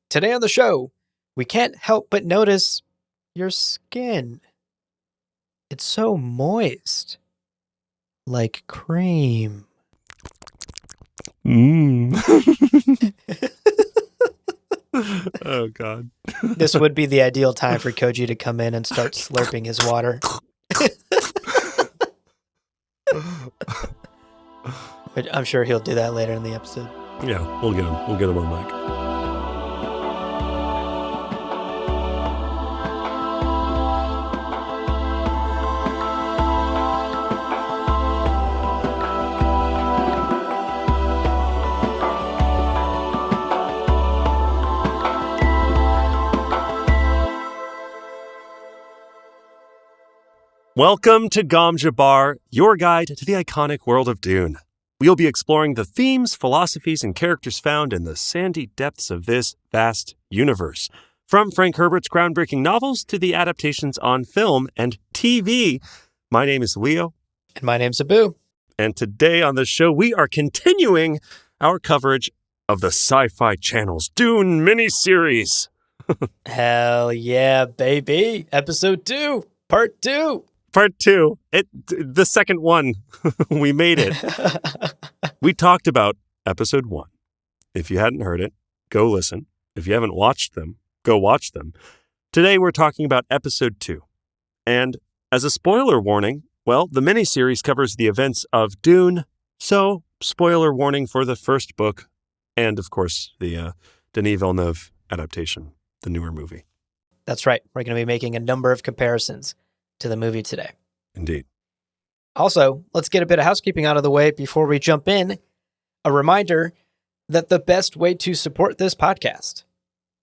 Today on the show, we can't help but notice your skin. It's so moist. Like cream. Oh, God. This would be the ideal time for Koji to come in and start slurping his water. But I'm sure he'll do that later in the episode. Yeah, we'll get him. We'll get him on mic. Welcome to Gom Jabbar, your guide to the iconic world of Dune. We'll be exploring the themes, philosophies, and characters found in the sandy depths of this vast universe. From Frank Herbert's groundbreaking novels to the adaptations on film and TV. My name is Leo. And my name's Abu. And today on the show, we are continuing our coverage of the SyFy Channel's Dune miniseries. Hell yeah, baby. Episode 2, Part 2. Part 2, the second one, we made it. We talked about episode 1. If you hadn't heard it, go listen. If you haven't watched them, go watch them. Today we're talking about episode 2. And as a spoiler warning, well, the miniseries covers the events of Dune, so spoiler warning for the first book and, of course, the Denis Villeneuve adaptation, the newer movie. That's right. We're going to be making a number of comparisons to the movie today. Indeed. Also, let's get a bit of housekeeping out of the way before we jump in. A reminder that the best way to support this podcast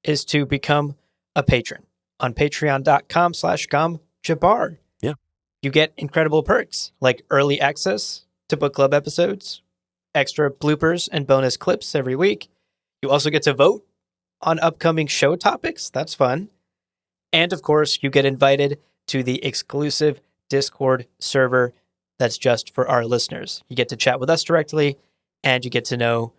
is to become a patron on patreon.com/gomjabbar. Yeah. You get incredible perks like early access to book club episodes, extra bloopers and bonus clips every week. You also get to vote on upcoming show topics. That's fun. And of course, you get invited to the exclusive Discord server that's just for our listeners. You get to chat with us directly, and you get to know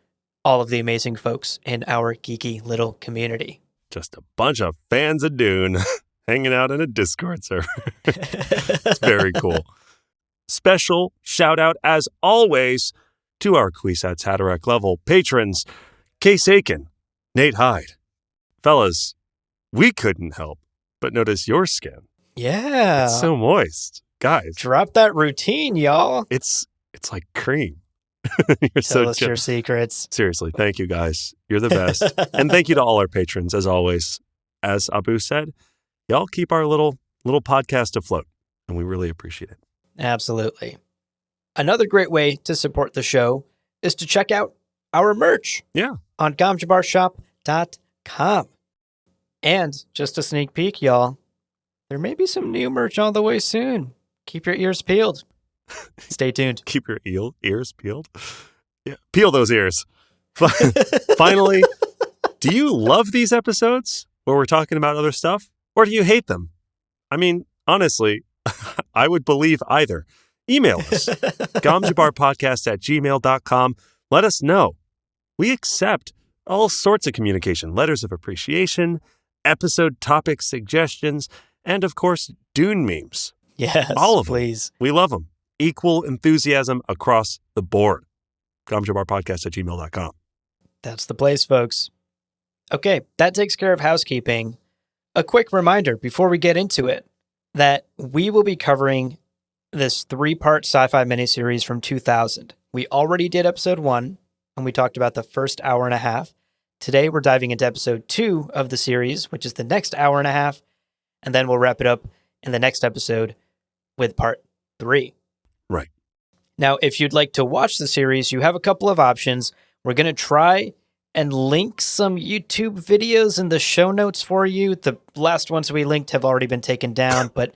all of the amazing folks in our geeky little community. Just a bunch of fans of Dune hanging out in a Discord server. It's very cool. Special shout out, as always, to our Kwisatz Haderach level patrons, Case Aiken, Nate Hyde. Fellas, we couldn't help but notice your skin. Yeah. It's so moist. Guys. Drop that routine, y'all. It's like cream. You're Tell us your secrets. Seriously, thank you guys. You're the best. And thank you to all our patrons, as always. As Abu said, y'all keep our little podcast afloat, and we really appreciate it. Absolutely. Another great way to support the show is to check out our merch. Yeah. On gomjabarshop.com. And just a sneak peek, y'all, there may be some new merch on the way soon. Keep your ears peeled. Stay tuned. Keep your ears peeled? Yeah, peel those ears. Finally, do you love these episodes where we're talking about other stuff? Or do you hate them? I mean, honestly, I would believe either. Email us, gomjabarpodcast@gmail.com. Let us know. We accept all sorts of communication, letters of appreciation, episode topic suggestions, and, of course, Dune memes. Yes, all of them. Please. We love them. Equal enthusiasm across the board. gomjabarpodcast@gmail.com. That's the place, folks. Okay, that takes care of housekeeping. A quick reminder before we get into it that we will be covering this 3-part sci-fi miniseries from 2000. We already did episode 1, and we talked about the first hour and a half. Today, we're diving into episode 2 of the series, which is the next hour and a half. And then we'll wrap it up in the next episode with part 3. Right. Now, if you'd like to watch the series, you have a couple of options. We're going to try and link some YouTube videos in the show notes for you. The last ones we linked have already been taken down, but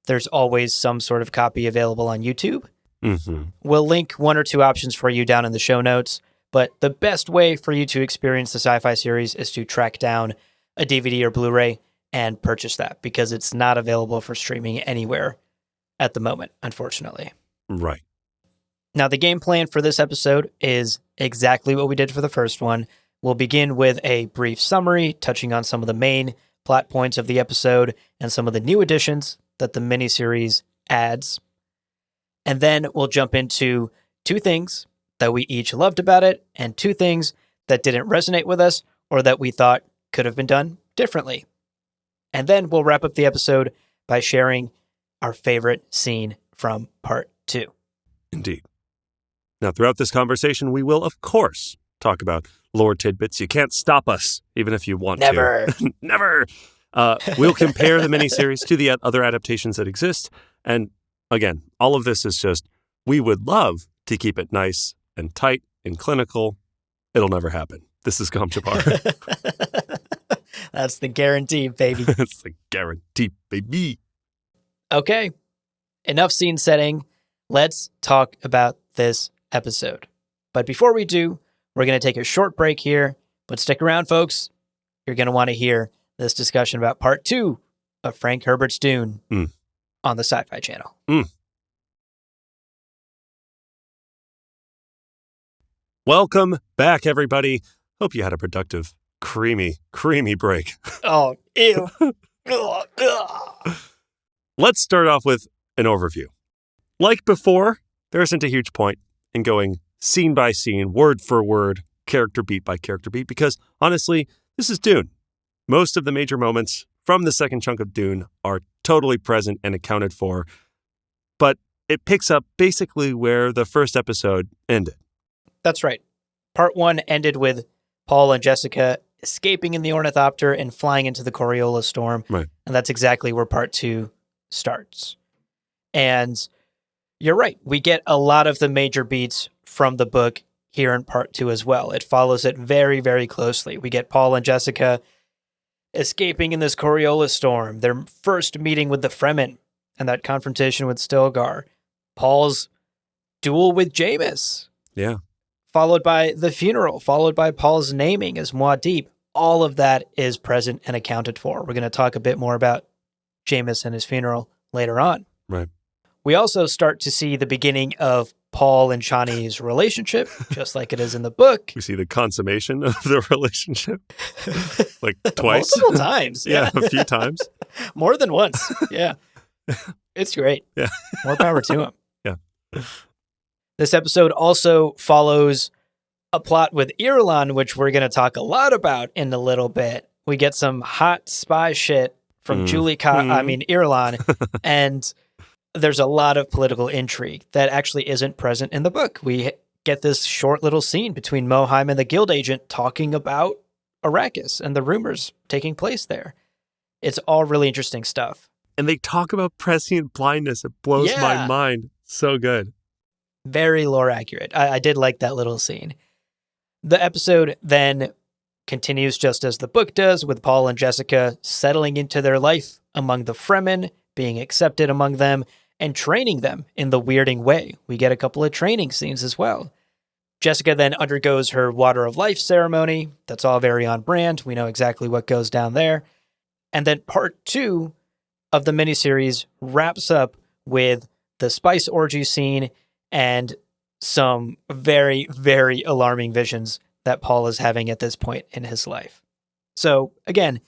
there's always some sort of copy available on YouTube. Mm-hmm. We'll link 1 or 2 options for you down in the show notes, but the best way for you to experience the SyFy series is to track down a DVD or Blu-ray and purchase that, because it's not available for streaming anywhere at the moment, unfortunately. Right. Now, the game plan for this episode is exactly what we did for the first one. We'll begin with a brief summary, touching on some of the main plot points of the episode and some of the new additions that the miniseries adds. And then we'll jump into 2 things that we each loved about it and 2 things that didn't resonate with us or that we thought could have been done differently. And then we'll wrap up the episode by sharing our favorite scene from part 2. Indeed. Now, throughout this conversation, we will, of course, talk about lore tidbits. You can't stop us, even if you want Never. to. Never. We'll compare the miniseries to the other adaptations that exist. And again, all of this is just, we would love to keep it nice and tight and clinical. It'll never happen. This is Kamchapar. That's the guarantee, baby. It's the guarantee, baby. Okay, enough scene setting. Let's talk about this episode. But before we do, we're going to take a short break here. But stick around, folks. You're going to want to hear this discussion about part 2 of Frank Herbert's Dune on the SyFy Channel. Welcome back, everybody. Hope you had a productive, creamy break. Oh, ew. Let's start off with an overview. Like before, there isn't a huge point in going scene by scene, word for word, character beat by character beat, because honestly, this is Dune. Most of the major moments from the second chunk of Dune are totally present and accounted for, but it picks up basically where the first episode ended. That's right. Part 1 ended with Paul and Jessica escaping in the ornithopter and flying into the Coriolis storm. Right. And that's exactly where part 2 starts. And you're right. We get a lot of the major beats from the book here in part 2 as well. It follows it very, very closely. We get Paul and Jessica escaping in this Coriolis storm, their first meeting with the Fremen and that confrontation with Stilgar, Paul's duel with Jameis. Yeah. Followed by the funeral, followed by Paul's naming as Muad'Dib. All of that is present and accounted for. We're going to talk a bit more about Jameis and his funeral later on. Right. We also start to see the beginning of Paul and Chani's relationship, just like it is in the book. We see the consummation of the relationship. Like twice. Multiple times. Yeah, a few times. More than once. Yeah. It's great. Yeah. More power to him. Yeah. This episode also follows a plot with Irulan, which we're going to talk a lot about in a little bit. We get some hot spy shit from Irulan, and there's a lot of political intrigue that actually isn't present in the book. We get this short little scene between Mohiam and the guild agent talking about Arrakis and the rumors taking place there. It's all really interesting stuff. And they talk about prescient blindness. It blows my mind. So good. Very lore accurate. I did like that little scene. The episode then continues just as the book does, with Paul and Jessica settling into their life among the Fremen, being accepted among them, and training them in the weirding way. We get a couple of training scenes as well. Jessica then undergoes her Water of Life ceremony. That's all very on brand. We know exactly what goes down there. And then part 2 of the miniseries wraps up with the spice orgy scene and some very, very alarming visions that Paul is having at this point in his life. So again,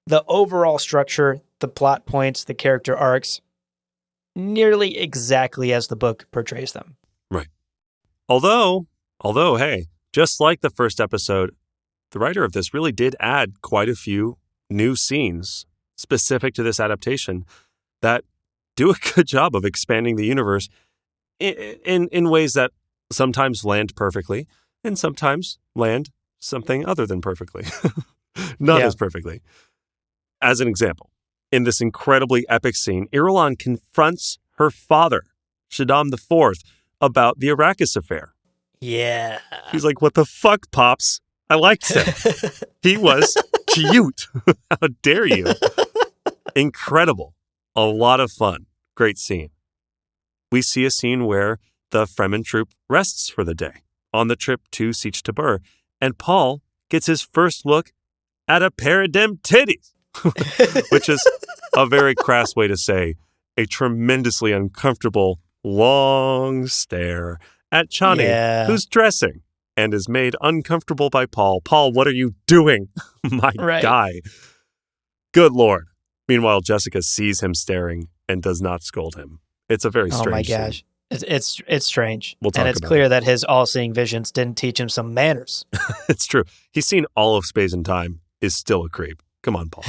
the overall structure, the plot points, the character arcs, nearly exactly as the book portrays them. Right. Although, hey, just like the first episode, the writer of this really did add quite a few new scenes specific to this adaptation that do a good job of expanding the universe in ways that sometimes land perfectly and sometimes land something other than perfectly. Not as perfectly. As an example, in this incredibly epic scene, Irulan confronts her father, Shaddam IV, about the Arrakis affair. Yeah. He's like, what the fuck, Pops? I liked him. He was cute. How dare you? Incredible. A lot of fun. Great scene. We see a scene where the Fremen troop rests for the day on the trip to Sietch Tabr, and Paul gets his first look at a pair of dem titties, which is a very crass way to say a tremendously uncomfortable, long stare at Chani, who's dressing. and is made uncomfortable by Paul. Paul, what are you doing? My guy. Good Lord. Meanwhile, Jessica sees him staring and does not scold him. It's a very strange Oh my gosh. It's strange. We'll talk and it's about clear it. that his all-seeing visions didn't teach him some manners. It's true. He's seen all of Space and Time, is still a creep. Come on, Paul.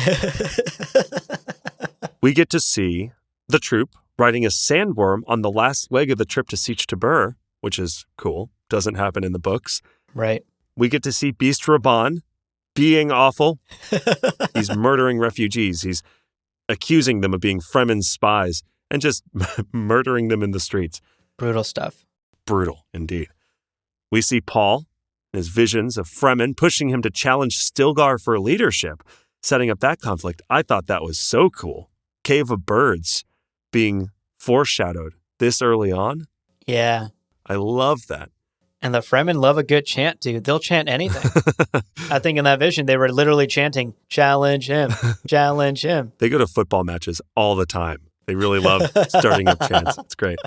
We get to see the troop riding a sandworm on the last leg of the trip to Sietch Tabr, which is cool. Doesn't happen in the books. Right. We get to see Beast Raban being awful. He's murdering refugees. He's accusing them of being Fremen's spies and just murdering them in the streets. Brutal stuff. Brutal, indeed. We see Paul and his visions of Fremen pushing him to challenge Stilgar for leadership, setting up that conflict. I thought that was so cool. Cave of Birds being foreshadowed this early on. Yeah. I love that. And the Fremen love a good chant, dude. They'll chant anything. I think in that vision, they were literally chanting, challenge him, challenge him. They go to football matches all the time. They really love starting up chants. It's great.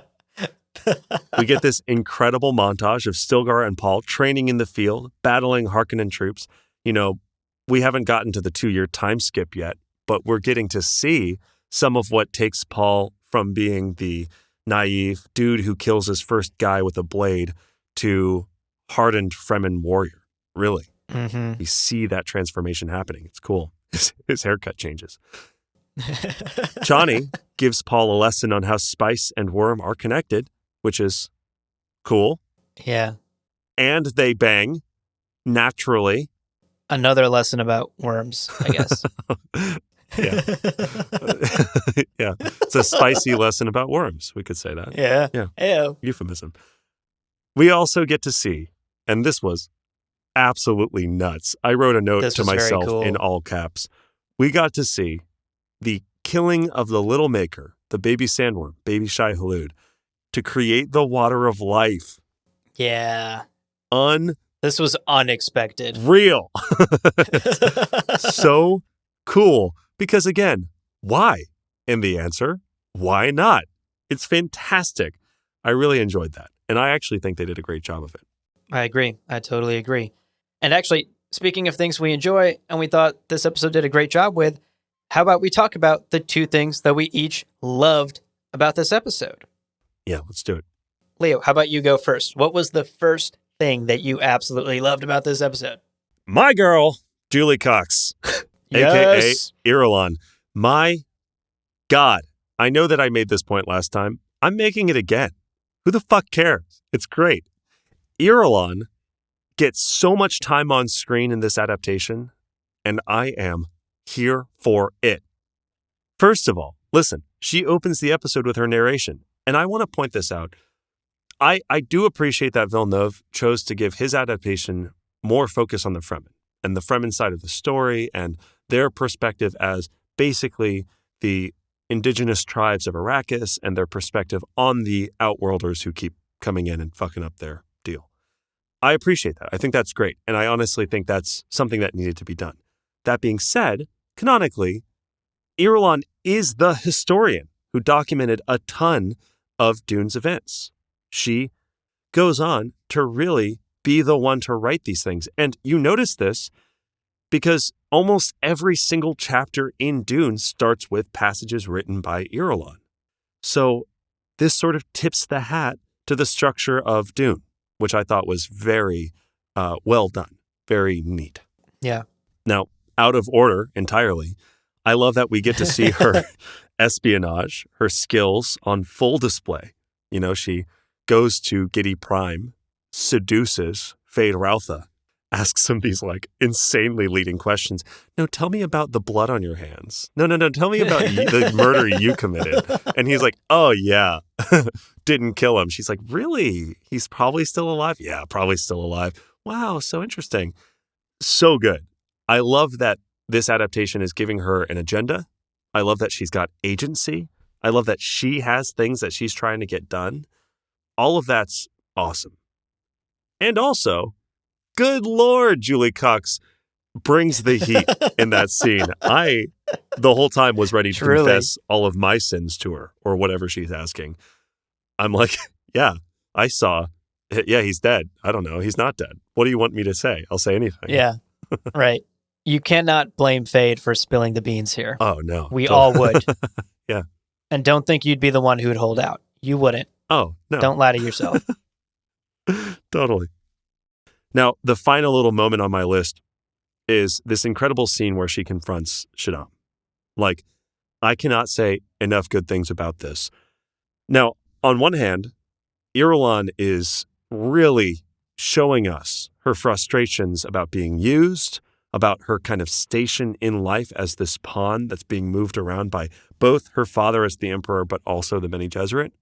We get this incredible montage of Stilgar and Paul training in the field, battling Harkonnen troops. You know, we haven't gotten to the 2-year time skip yet, but we're getting to see some of what takes Paul from being the naive dude who kills his first guy with a blade to hardened Fremen warrior. Really. Mm-hmm. We see that transformation happening. It's cool. His haircut changes. Chani gives Paul a lesson on how spice and worm are connected, which is cool. Yeah. And they bang naturally. Another lesson about worms, I guess. Yeah. Yeah. It's a spicy lesson about worms. We could say that. Yeah. Yeah. Ew. Euphemism. We also get to see, and this was absolutely nuts. I wrote a note to myself in all caps. We got to see the killing of the little maker, the baby sandworm, baby Shai-Hulud, to create the water of life. Yeah. This was unexpected. Real. So cool. Because again, why? And the answer, why not? It's fantastic. I really enjoyed that. And I actually think they did a great job of it. I agree. I totally agree. And actually, speaking of things we enjoy and we thought this episode did a great job with, how about we talk about the 2 things that we each loved about this episode? Yeah, let's do it. Leo, how about you go first? What was the first thing that you absolutely loved about this episode? My girl, Julie Cox, Yes. a.k.a. Irulan. My God, I know that I made this point last time. I'm making it again. Who the fuck cares? It's great. Irulan gets so much time on screen in this adaptation, and I am here for it. First of all, listen, she opens the episode with her narration, and I want to point this out. I do appreciate that Villeneuve chose to give his adaptation more focus on the Fremen and the Fremen side of the story and their perspective as basically the indigenous tribes of Arrakis and their perspective on the Outworlders who keep coming in and fucking up their deal. I appreciate that. I think that's great. And I honestly think that's something that needed to be done. That being said, canonically, Irulan is the historian who documented a ton of Dune's events. She goes on to really be the one to write these things. And you notice this because almost every single chapter in Dune starts with passages written by Irulan. So this sort of tips the hat to the structure of Dune, which I thought was very well done, very neat. Yeah. Now, out of order entirely, I love that we get to see her espionage, her skills on full display. You know, she goes to Giddy Prime, seduces Fade Routha, asks him these like insanely leading questions. No, tell me about the blood on your hands. No, tell me about the murder you committed. And he's like, oh yeah, didn't kill him. She's like, really? He's probably still alive? Yeah, probably still alive. Wow, so interesting. So good. I love that this adaptation is giving her an agenda. I love that she's got agency. I love that she has things that she's trying to get done. All of that's awesome. And also, good Lord, Julie Cox brings the heat in that scene. I, the whole time, was ready to confess all of my sins to her or whatever she's asking. I'm like, yeah, I saw Yeah, he's dead. I don't know. He's not dead. What do you want me to say? I'll say anything. Yeah, right. You cannot blame Fade for spilling the beans here. Oh, no. We all would. Yeah. And don't think you'd be the one who would hold out. You wouldn't. Oh, no. Don't lie to yourself. Totally. Now, the final little moment on my list is this incredible scene where she confronts Shaddam. Like, I cannot say enough good things about this. Now, on one hand, Irulan is really showing us her frustrations about being used, about her kind of station in life as this pawn that's being moved around by both her father as the emperor, but also the Bene Gesserit.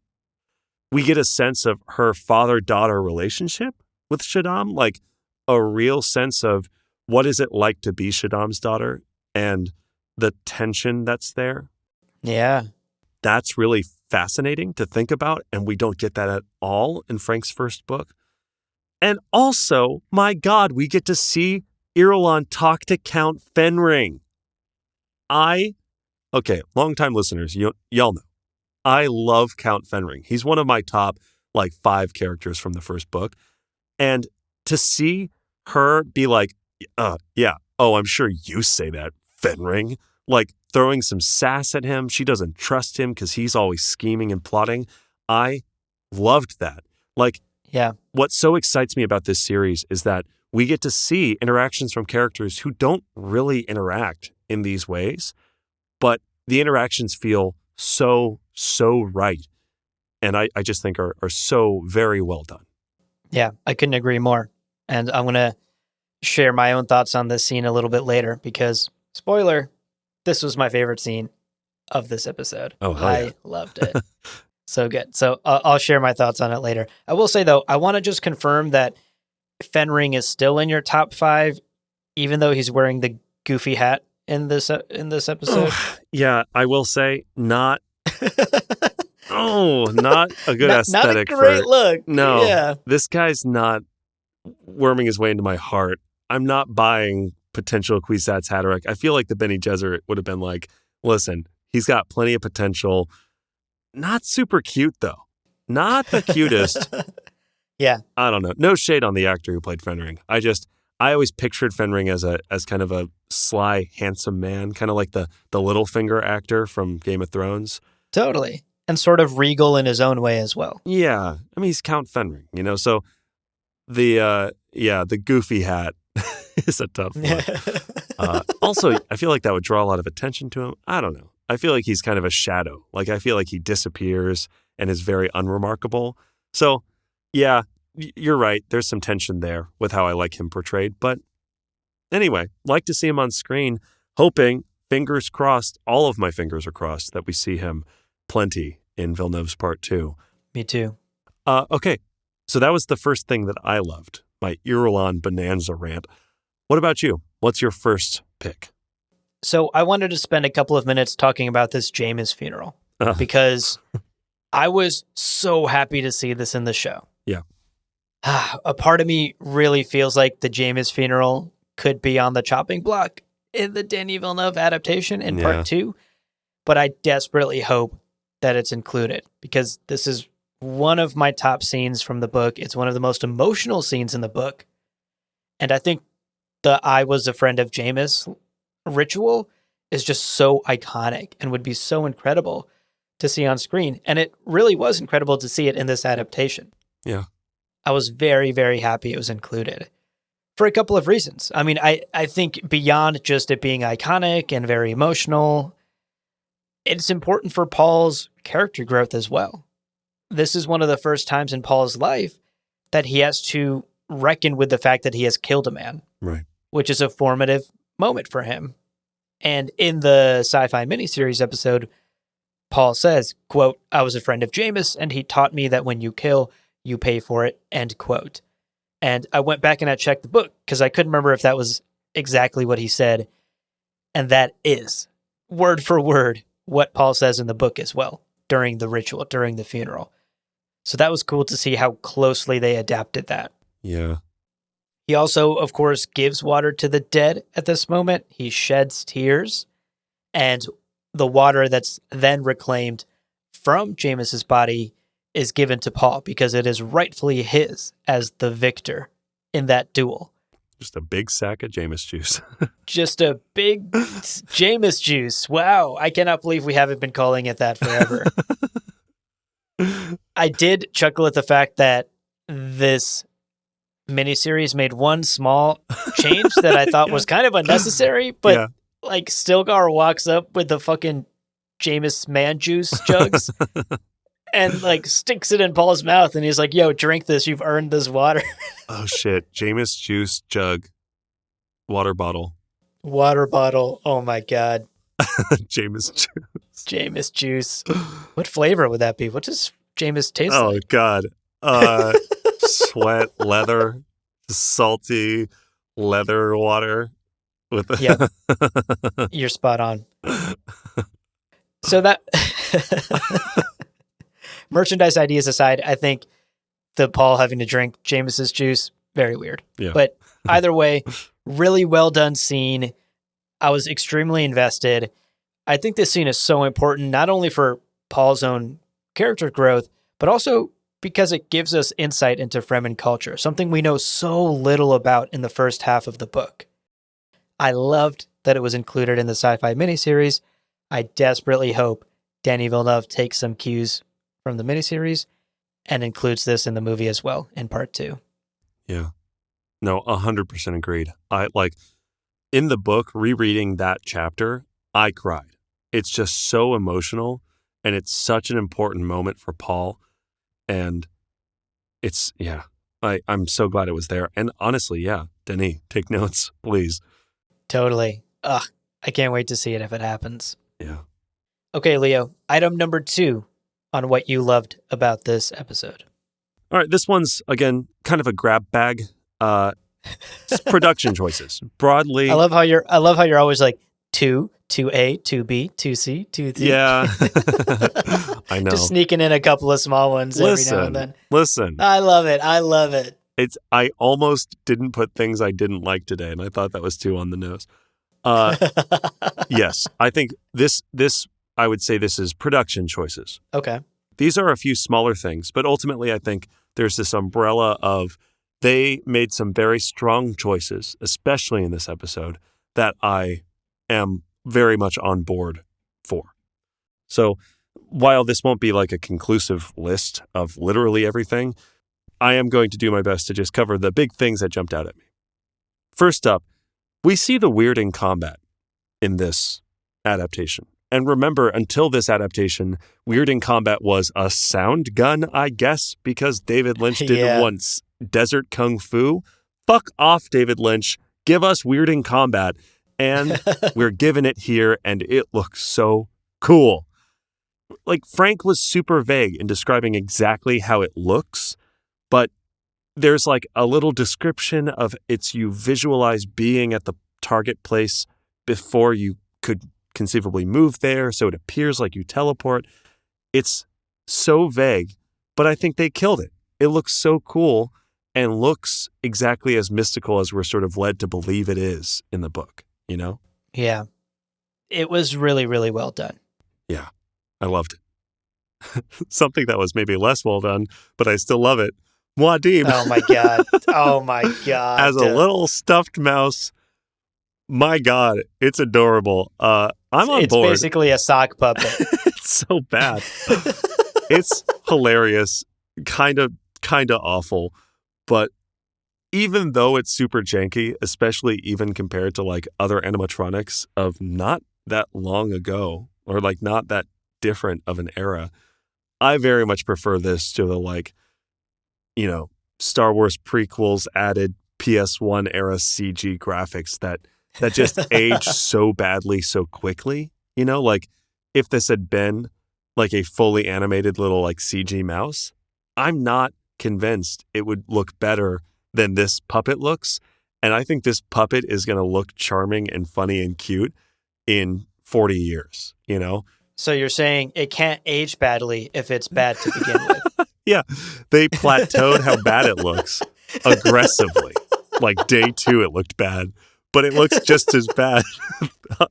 We get a sense of her father-daughter relationship with Shaddam, like a real sense of what is it like to be Shaddam's daughter and the tension that's there. Yeah. That's really fascinating to think about, and we don't get that at all in Frank's first book. And also, my God, we get to see Irulan talk to Count Fenring. Okay, longtime listeners, y'all know, I love Count Fenring. He's one of my top, 5 characters from the first book. And to see her be like, yeah, I'm sure you say that, Fenring. Like, throwing some sass at him. She doesn't trust him because he's always scheming and plotting. I loved that. Yeah. What so excites me about this series is that we get to see interactions from characters who don't really interact in these ways, but the interactions feel so right. And I just think are so very well done. Yeah, I couldn't agree more. And I'm going to share my own thoughts on this scene a little bit later because, spoiler, this was my favorite scene of this episode. Oh, I loved it. So good. So I'll share my thoughts on it later. I will say, though, I want to just confirm that Fenring is still in your top 5, even though he's wearing the goofy hat in this episode. Yeah, I will say not not a good aesthetic. Not a great look. No, yeah. This guy's not worming his way into my heart. I'm not buying potential Kwisatz Haderach. I feel like the Bene Gesserit would have been like, listen, he's got plenty of potential. Not super cute, though. Not the cutest. Yeah. I don't know. No shade on the actor who played Fenring. I always pictured Fenring as kind of a sly, handsome man, kind of like the Littlefinger actor from Game of Thrones. Totally. And sort of regal in his own way as well. Yeah. I mean, he's Count Fenring, so the goofy hat is a tough one. Also, I feel like that would draw a lot of attention to him. I don't know. I feel like he's kind of a shadow. I feel like he disappears and is very unremarkable. So, yeah, you're right. There's some tension there with how I like him portrayed. But anyway, like to see him on screen, hoping, fingers crossed, all of my fingers are crossed, that we see him plenty in Villeneuve's Part 2. Me too. Okay, so that was the first thing that I loved, my Irulan Bonanza rant. What about you? What's your first pick? So I wanted to spend a couple of minutes talking about this Jameis funeral because I was so happy to see this in the show. Yeah. A part of me really feels like the Jameis funeral could be on the chopping block in the Denis Villeneuve adaptation in Part 2, but I desperately hope that it's included because this is one of my top scenes from the book. It's one of the most emotional scenes in the book. And I think the I was a friend of Jameis ritual is just so iconic and would be so incredible to see on screen. And it really was incredible to see it in this adaptation. Yeah. I was very, very happy it was included for a couple of reasons. I mean, I think beyond just it being iconic and very emotional, it's important for Paul's character growth as well. This is one of the first times in Paul's life that he has to reckon with the fact that he has killed a man. Right. Which is a formative moment for him. And in the SyFy Miniseries episode, Paul says, quote, I was a friend of Jameis, and he taught me that when you kill, you pay for it, end quote. And I went back and I checked the book because I couldn't remember if that was exactly what he said. And that is, word for word, what Paul says in the book as well, during the ritual, during the funeral. So that was cool to see how closely they adapted that. Yeah. He also, of course, gives water to the dead at this moment. He sheds tears, and the water that's then reclaimed from Jameis's body is given to Paul because it is rightfully his as the victor in that duel. Just a big sack of Jameis juice. Just a big Jameis juice. Wow. I cannot believe we haven't been calling it that forever. I did chuckle at the fact that this miniseries made one small change that I thought was kind of unnecessary, but like Stilgar walks up with the fucking Jameis man juice jugs and like sticks it in Paul's mouth and he's like, yo, drink this. You've earned this water. Oh shit. Jameis juice jug. Water bottle. Water bottle. Oh my God. Jameis juice. Jameis juice. What flavor would that be? What does Jameis taste like? Oh God. Sweat, leather, salty leather water with Yep. You're spot on. So that merchandise ideas aside, I think the Paul having to drink Jameis's juice, very weird. Yeah. But either way, really well done scene. I was extremely invested. I think this scene is so important, not only for Paul's own character growth, but also because it gives us insight into Fremen culture, something we know so little about in the first half of the book. I loved that it was included in the SyFy miniseries. I desperately hope Denis Villeneuve takes some cues from the miniseries and includes this in the movie as well in part 2. Yeah. No, 100% agreed. I like in the book, rereading that chapter, I cried. It's just so emotional and it's such an important moment for Paul. And it's, I'm so glad it was there. And honestly, Denis, take notes, please. Totally. I can't wait to see it if it happens. Yeah. Okay, Leo, item number 2 on what you loved about this episode. All right, this one's, again, kind of a grab bag. It's production choices. Broadly. I love how you're always like 2, 2A, 2B, 2C, 2D. Yeah. I know. Just sneaking in a couple of small ones every now and then. Listen. I love it. I almost didn't put things I didn't like today, and I thought that was too on the nose. Yes, I think this I would say this is production choices. Okay. These are a few smaller things, but ultimately I think there's this umbrella of they made some very strong choices, especially in this episode, that I am very much on board for. So while this won't be like a conclusive list of literally everything, I am going to do my best to just cover the big things that jumped out at me. First up, we see the weird in combat in this adaptation. And remember, until this adaptation, weird in combat was a sound gun, I guess, because David Lynch didn't want desert kung fu. Fuck off, David Lynch. Give us weird in combat. And we're given it here, and it looks so cool. Like, Frank was super vague in describing exactly how it looks, but there's like a little description of you visualize being at the target place before you could conceivably move there, so it appears like you teleport. It's so vague, but I think they killed it. It looks so cool and looks exactly as mystical as we're sort of led to believe it is in the book, you know? Yeah. It was really, really well done. Yeah, I loved it. Something that was maybe less well done, but I still love it. Muad'Dib. Oh my God. As a little stuffed mouse. My God, it's adorable. I'm on board. It's basically a sock puppet. It's so bad. It's hilarious, kind of awful. But even though it's super janky, especially even compared to like other animatronics of not that long ago or like not that different of an era, I very much prefer this to the like, you know, Star Wars prequels added PS1 era CG graphics that just aged so badly so quickly. You know, like if this had been like a fully animated little like CG mouse, I'm not convinced it would look better than this puppet looks. And I think this puppet is going to look charming and funny and cute in 40 years, you know? So you're saying it can't age badly if it's bad to begin with. Yeah. They plateaued how bad it looks aggressively. Like day 2, it looked bad. But it looks just as bad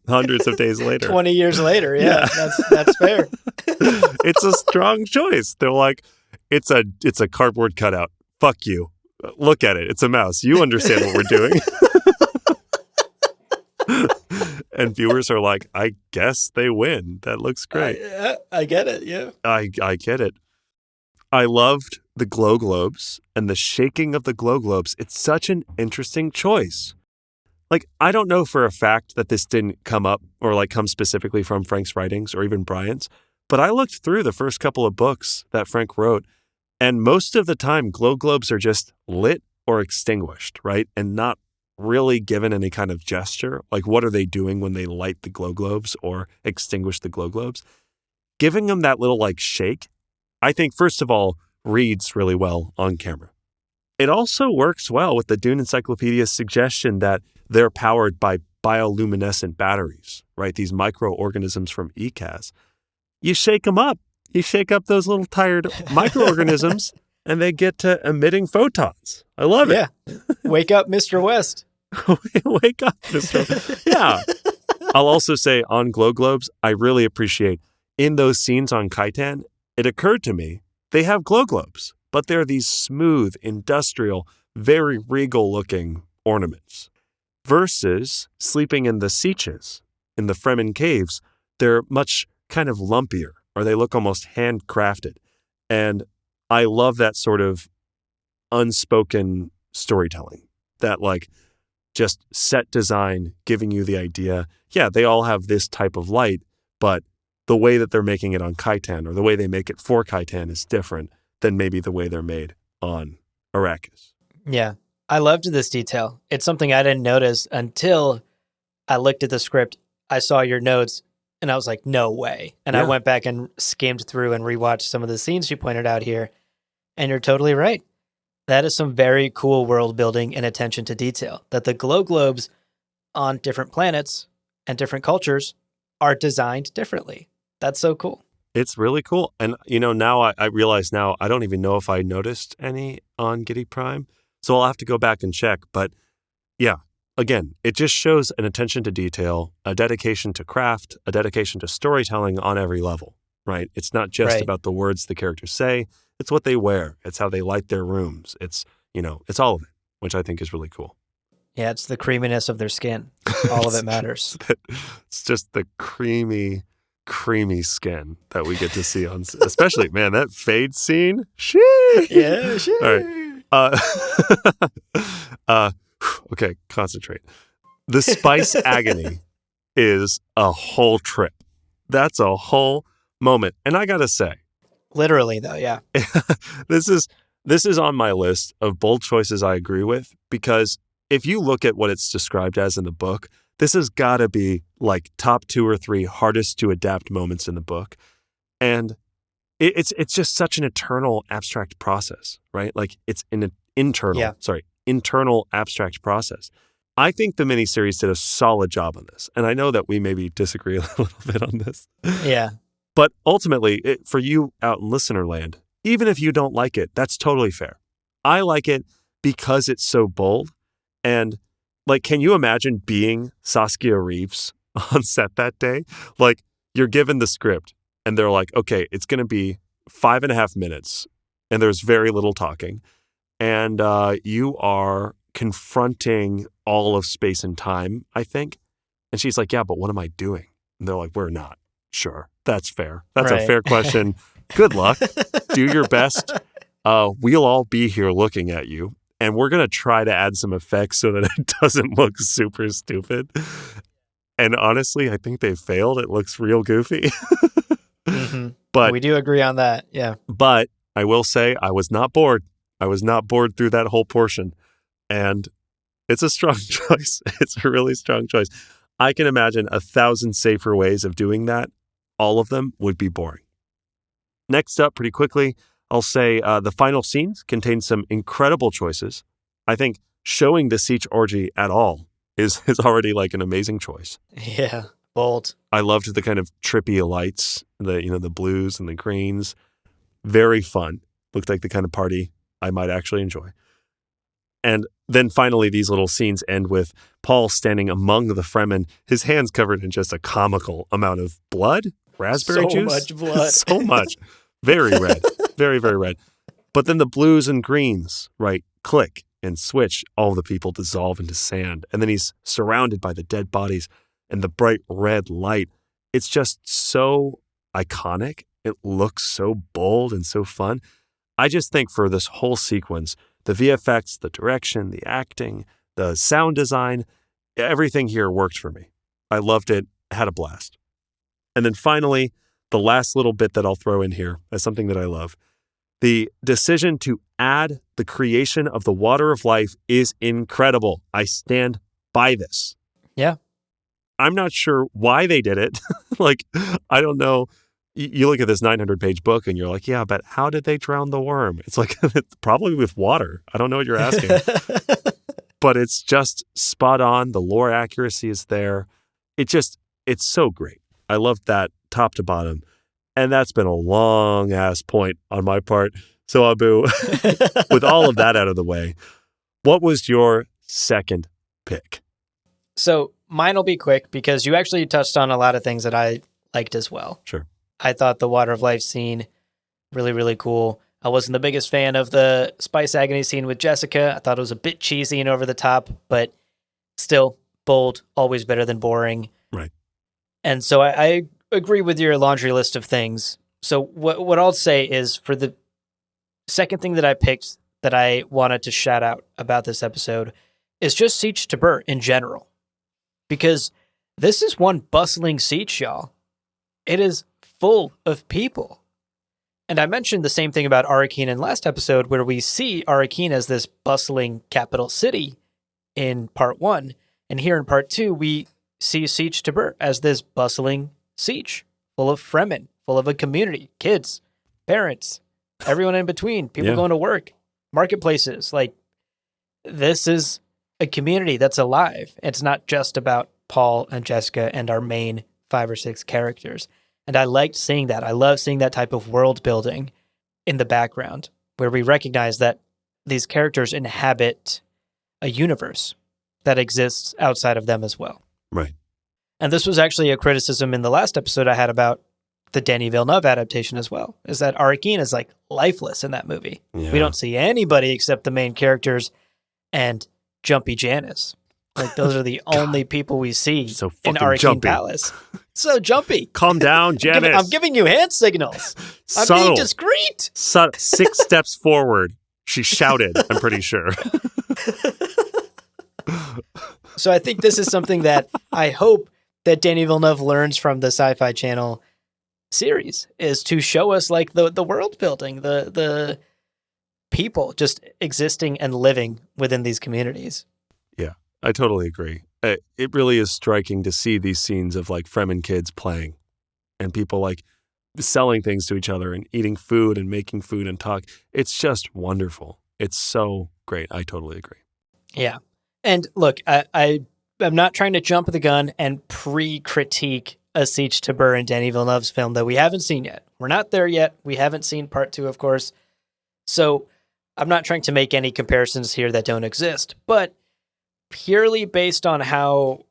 hundreds of days later. 20 years later, yeah. That's fair. It's a strong choice. They're like, it's a cardboard cutout. Fuck you. Look at it. It's a mouse. You understand what we're doing. And viewers are like, I guess they win. That looks great. I get it, yeah. I get it. I loved the glow globes and the shaking of the glow globes. It's such an interesting choice. Like, I don't know for a fact that this didn't come up or like come specifically from Frank's writings or even Brian's, but I looked through the first couple of books that Frank wrote, and most of the time glow globes are just lit or extinguished, right? And not really given any kind of gesture. Like, what are they doing when they light the glow globes or extinguish the glow globes? Giving them that little like shake, I think, first of all, reads really well on camera. It also works well with the Dune Encyclopedia's suggestion that they're powered by bioluminescent batteries, right? These microorganisms from ECAS. You shake them up. You shake up those little tired microorganisms and they get to emitting photons. I love it. Yeah. Wake up, Mr. West. Wake up, Mr. Yeah. I'll also say on glow globes, I really appreciate in those scenes on Khitan, it occurred to me they have glow globes, but they're these smooth, industrial, very regal looking ornaments. Versus sleeping in the Sieches, in the Fremen caves, they're much kind of lumpier, or they look almost handcrafted. And I love that sort of unspoken storytelling, that like just set design giving you the idea, yeah, they all have this type of light, but the way that they're making it on Khitan or the way they make it for Khitan is different than maybe the way they're made on Arrakis. Yeah. I loved this detail. It's something I didn't notice until I looked at the script. I saw your notes and I was like, no way. And I went back and skimmed through and rewatched some of the scenes you pointed out here. And you're totally right. That is some very cool world building and attention to detail, that the glow globes on different planets and different cultures are designed differently. That's so cool. It's really cool. And, you know, now I realize now I don't even know if I noticed any on Giddy Prime. So I'll have to go back and check. But yeah, again, it just shows an attention to detail, a dedication to craft, a dedication to storytelling on every level, right? It's not just about the words the characters say. It's what they wear. It's how they light their rooms. It's, you know, it's all of it, which I think is really cool. Yeah, it's the creaminess of their skin. All of it matters. It's just the creamy skin that we get to see on, especially, man, that fade scene. Shit. Yeah, shit. All right. Okay, concentrate. The spice agony is a whole trip. That's a whole moment. And I gotta say, literally though, yeah. This is on my list of bold choices I agree with, because if you look at what it's described as in the book, this has got to be like top 2 or 3 hardest to adapt moments in the book. And it's just such an eternal abstract process, right? Like it's an internal abstract process. I think the miniseries did a solid job on this. And I know that we maybe disagree a little bit on this. Yeah. But ultimately, for you out in listener land, even if you don't like it, that's totally fair. I like it because it's so bold. And like, can you imagine being Saskia Reeves on set that day? Like, you're given the script and they're like, okay, it's going to be 5.5 minutes and there's very little talking. And you are confronting all of space and time, I think. And she's like, yeah, but what am I doing? And they're like, we're not sure. That's fair. That's a fair question. Good luck. Do your best. We'll all be here looking at you. And we're going to try to add some effects so that it doesn't look super stupid. And honestly, I think they failed. It looks real goofy. Mm-hmm. But we do agree on that. Yeah. But I will say I was not bored. I was not bored through that whole portion. And it's a strong choice. It's a really strong choice. I can imagine 1,000 safer ways of doing that. All of them would be boring. Next up, pretty quickly, I'll say the final scenes contain some incredible choices. I think showing the Siege orgy at all is already like an amazing choice. Yeah, bold. I loved the kind of trippy lights, the blues and the greens. Very fun. Looked like the kind of party I might actually enjoy. And then finally, these little scenes end with Paul standing among the Fremen, his hands covered in just a comical amount of blood, raspberry juice. So much blood. So much. Very red. Very, very red. But then the blues and greens, right, click and switch. All the people dissolve into sand. And then he's surrounded by the dead bodies and the bright red light. It's just so iconic. It looks so bold and so fun. I just think for this whole sequence, the VFX, the direction, the acting, the sound design, everything here worked for me. I loved it, had a blast. And then finally, the last little bit that I'll throw in here as something that I love. The decision to add the creation of the water of life is incredible. I stand by this. Yeah. I'm not sure why they did it. I don't know. You look at this 900-page book and you're like, yeah, but how did they drown the worm? It's like, probably with water. I don't know what you're asking. But it's just spot on. The lore accuracy is there. It's so great. I loved that top to bottom. And that's been a long-ass point on my part. So, Abu, with all of that out of the way, what was your second pick? So mine will be quick because you actually touched on a lot of things that I liked as well. Sure. I thought the Water of Life scene, really, really cool. I wasn't the biggest fan of the Spice Agony scene with Jessica. I thought it was a bit cheesy and over the top, but still bold, always better than boring. Right. And so I agree with your laundry list of things. So what I'll say is for the second thing that I picked that I wanted to shout out about this episode is just Siege Tabur in general. Because this is one bustling siege, y'all. It is full of people. And I mentioned the same thing about Arrakeen in last episode, where we see Arrakeen as this bustling capital city in part 1. And here in part 2, we see Siege Tabur as this bustling siege, full of Fremen, full of a community, kids, parents, everyone in between, people going to work, marketplaces. Like, this is a community that's alive. It's not just about Paul and Jessica and our main 5 or 6 characters. And I liked seeing that. I love seeing that type of world building in the background, where we recognize that these characters inhabit a universe that exists outside of them as well. Right. And this was actually a criticism in the last episode I had about the Denis Villeneuve adaptation as well, is that Arrakeen is like lifeless in that movie. Yeah. We don't see anybody except the main characters and Jumpy Janice. Like, those are the only people we see So in fucking Arrakeen jumpy. Palace. So jumpy. Calm down, Janice. I'm giving you hand signals. I'm Subtle. being discreet. 6 steps forward, she shouted, I'm pretty sure. So I think this is something that I hope that Denis Villeneuve learns from the SyFy Channel series, is to show us like the world building, the people just existing and living within these communities. Yeah, I totally agree. It really is striking to see these scenes of like Fremen kids playing and people like selling things to each other and eating food and making food and talk. It's just wonderful. It's so great. I totally agree. Yeah. And look, I'm not trying to jump the gun and pre-critique a Siege Tabur in Denis Villeneuve's film that we haven't seen yet. We're not there yet. We haven't seen part 2, of course. So I'm not trying to make any comparisons here that don't exist, but purely based on how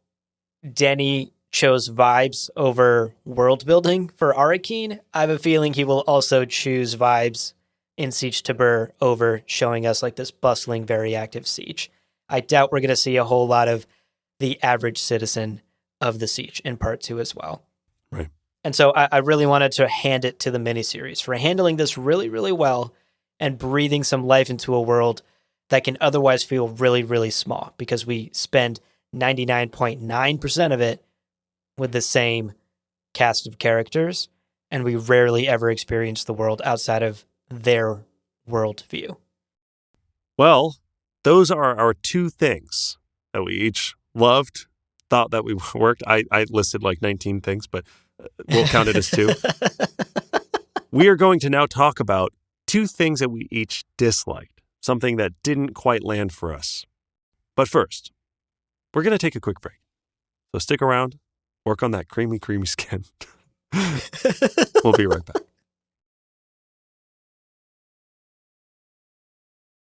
Denny chose vibes over world building for Arrakeen, I have a feeling he will also choose vibes in Siege Tabur over showing us like this bustling, very active siege. I doubt we're going to see a whole lot of the average citizen of the siege in part 2 as well. Right. And so I really wanted to hand it to the miniseries for handling this really, really well and breathing some life into a world that can otherwise feel really, really small, because we spend 99.9% of it with the same cast of characters, and we rarely ever experience the world outside of their worldview. Well, those are our 2 things that we each loved, thought that we worked. I listed like 19 things, but we'll count it as 2. We are going to now talk about 2 things that we each disliked, something that didn't quite land for us. But first, we're going to take a quick break. So stick around, work on that creamy, creamy skin. We'll be right back.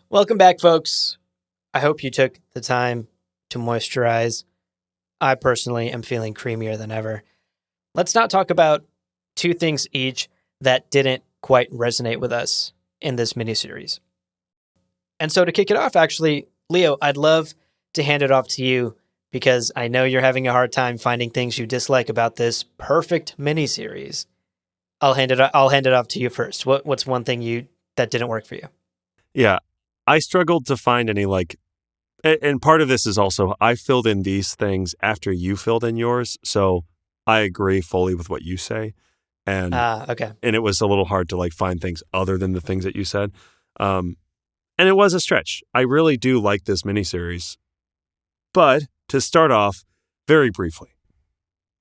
Welcome back, folks. I hope you took the time to moisturize. I personally am feeling creamier than ever. Let's now talk about 2 things each that didn't quite resonate with us in this miniseries. And so to kick it off, actually, Leo, I'd love to hand it off to you because I know you're having a hard time finding things you dislike about this perfect miniseries. I'll hand it off to you first. What's one thing that didn't work for you? Yeah, I struggled to find any and part of this is also I filled in these things after you filled in yours, so I agree fully with what you say, and Okay. And it was a little hard to find things other than the things that you said, and it was a stretch. I really do like this miniseries, but to start off very briefly,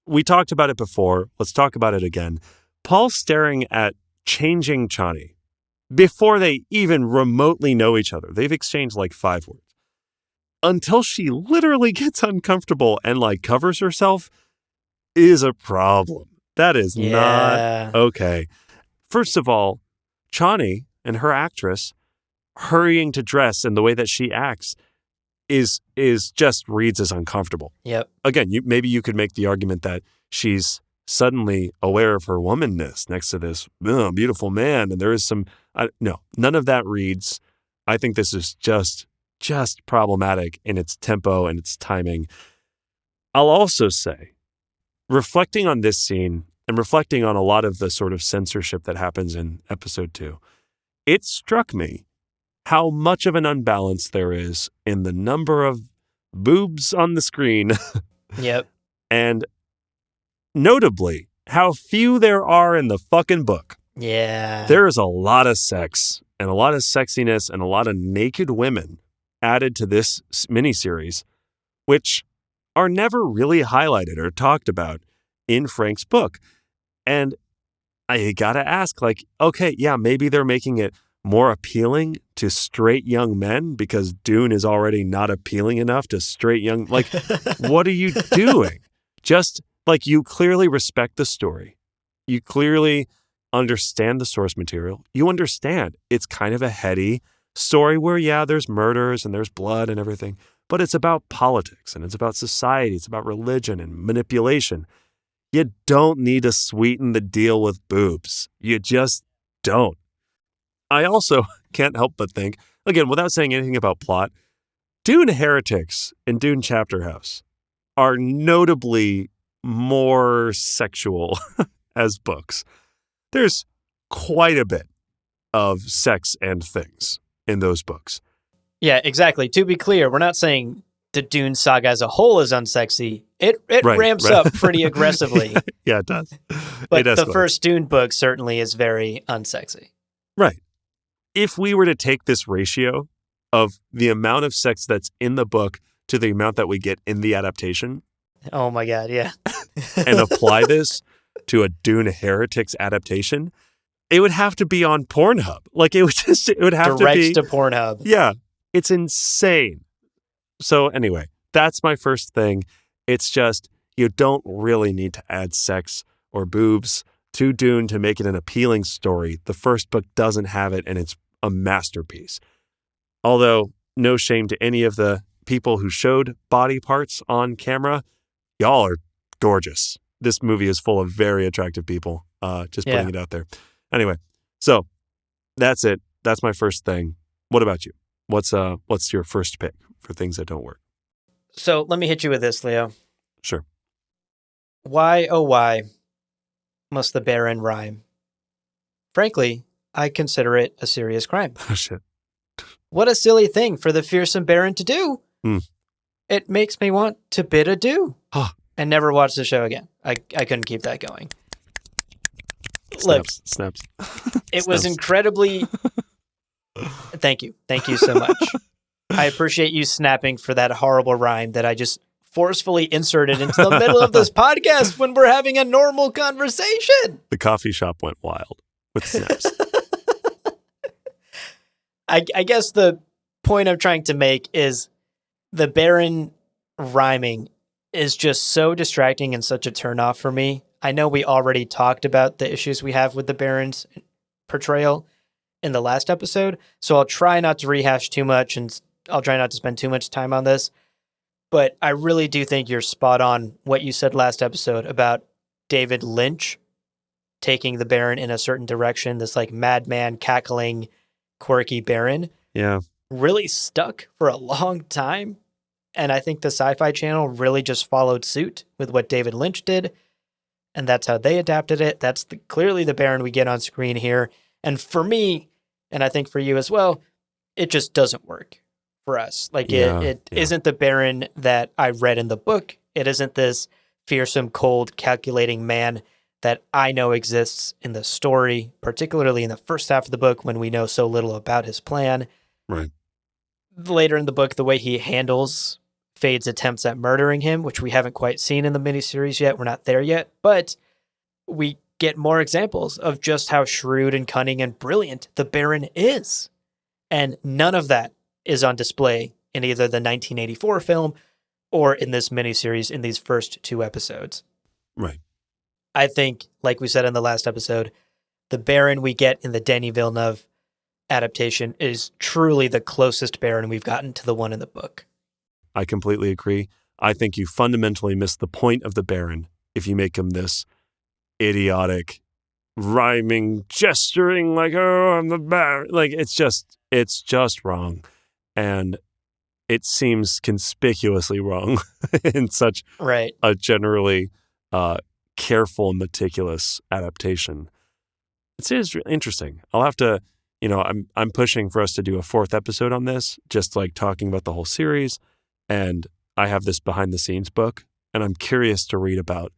we talked about it before. Let's talk about it again. Paul staring at changing Chani before they even remotely know each other. They've exchanged 5 words. Until she literally gets uncomfortable and covers herself is a problem. That is not okay. First of all, Chani and her actress hurrying to dress and the way that she acts is just reads as uncomfortable. Yep. Again, maybe you could make the argument that she's suddenly aware of her womanness next to this beautiful man, and there is some no, none of that reads. I think this is just problematic in its tempo and its timing. I'll also say, reflecting on this scene and reflecting on a lot of the sort of censorship that happens in episode 2, it struck me how much of an unbalance there is in the number of boobs on the screen. Yep. And notably, how few there are in the fucking book. Yeah. There is a lot of sex and a lot of sexiness and a lot of naked women added to this miniseries, which are never really highlighted or talked about in Frank's book. And I gotta ask, okay, yeah, maybe they're making it more appealing to straight young men because Dune is already not appealing enough to straight young. What are you doing? Just you clearly respect the story. You clearly understand the source material. You understand it's kind of a heady story where, yeah, there's murders and there's blood and everything, but it's about politics and it's about society. It's about religion and manipulation. You don't need to sweeten the deal with boobs. You just don't. I also can't help but think, again, without saying anything about plot, Dune heretics in Dune Chapter House are notably more sexual as books. There's quite a bit of sex and things in those books. Yeah, exactly. To be clear, we're not saying the Dune saga as a whole is unsexy. It ramps up pretty aggressively. Yeah, it does. But the first Dune book certainly is very unsexy. Right. If we were to take this ratio of the amount of sex that's in the book to the amount that we get in the adaptation. Oh my God, yeah. And apply this to a Dune Heretics adaptation, it would have to be on Pornhub. It would have Direct to be to Pornhub. Yeah, it's insane. So anyway, that's my first thing. It's just you don't really need to add sex or boobs to Dune to make it an appealing story. The first book doesn't have it, and it's a masterpiece. Although, no shame to any of the people who showed body parts on camera. Y'all are gorgeous. This movie is full of very attractive people. Just putting it out there. Anyway, so that's it. That's my first thing. What about you? What's your first pick for things that don't work? So let me hit you with this, Leo. Sure. Why, oh why, must the Baron rhyme? Frankly, I consider it a serious crime. Oh, shit. What a silly thing for the fearsome Baron to do. It makes me want to bid adieu and never watch the show again. I couldn't keep that going. Snaps. It was incredibly... Thank you. Thank you so much. I appreciate you snapping for that horrible rhyme that I just forcefully inserted into the middle of this podcast when we're having a normal conversation. The coffee shop went wild with snaps. I guess the point I'm trying to make is the Baron rhyming is just so distracting and such a turnoff for me. I know we already talked about the issues we have with the Baron's portrayal in the last episode, so I'll try not to rehash too much and I'll try not to spend too much time on this. But I really do think you're spot on what you said last episode about David Lynch taking the Baron in a certain direction, this madman cackling quirky Baron Yeah. really stuck for a long time. And I think the SyFy Channel really just followed suit with what David Lynch did. And that's how they adapted it. That's clearly the Baron we get on screen here. And for me, and I think for you as well, it just doesn't work for us. Like it isn't the Baron that I read in the book. It isn't this fearsome, cold, calculating man that I know exists in the story, particularly in the first half of the book when we know so little about his plan. Right. Later in the book, the way he handles Fade's attempts at murdering him, which we haven't quite seen in the miniseries yet. We're not there yet, but we get more examples of just how shrewd and cunning and brilliant the Baron is. And none of that is on display in either the 1984 film or in this miniseries in these first 2 episodes. Right. I think, like we said in the last episode, the Baron we get in the Denis Villeneuve adaptation is truly the closest Baron we've gotten to the one in the book. I completely agree. I think you fundamentally miss the point of the Baron if you make him this idiotic, rhyming, gesturing like, oh, I'm the Baron. Like, it's just wrong. And it seems conspicuously wrong in such a generally careful, meticulous adaptation. It is interesting. I'll have to, I'm pushing for us to do a 4th episode on this, just like talking about the whole series. And I have this behind the scenes book, and I'm curious to read about,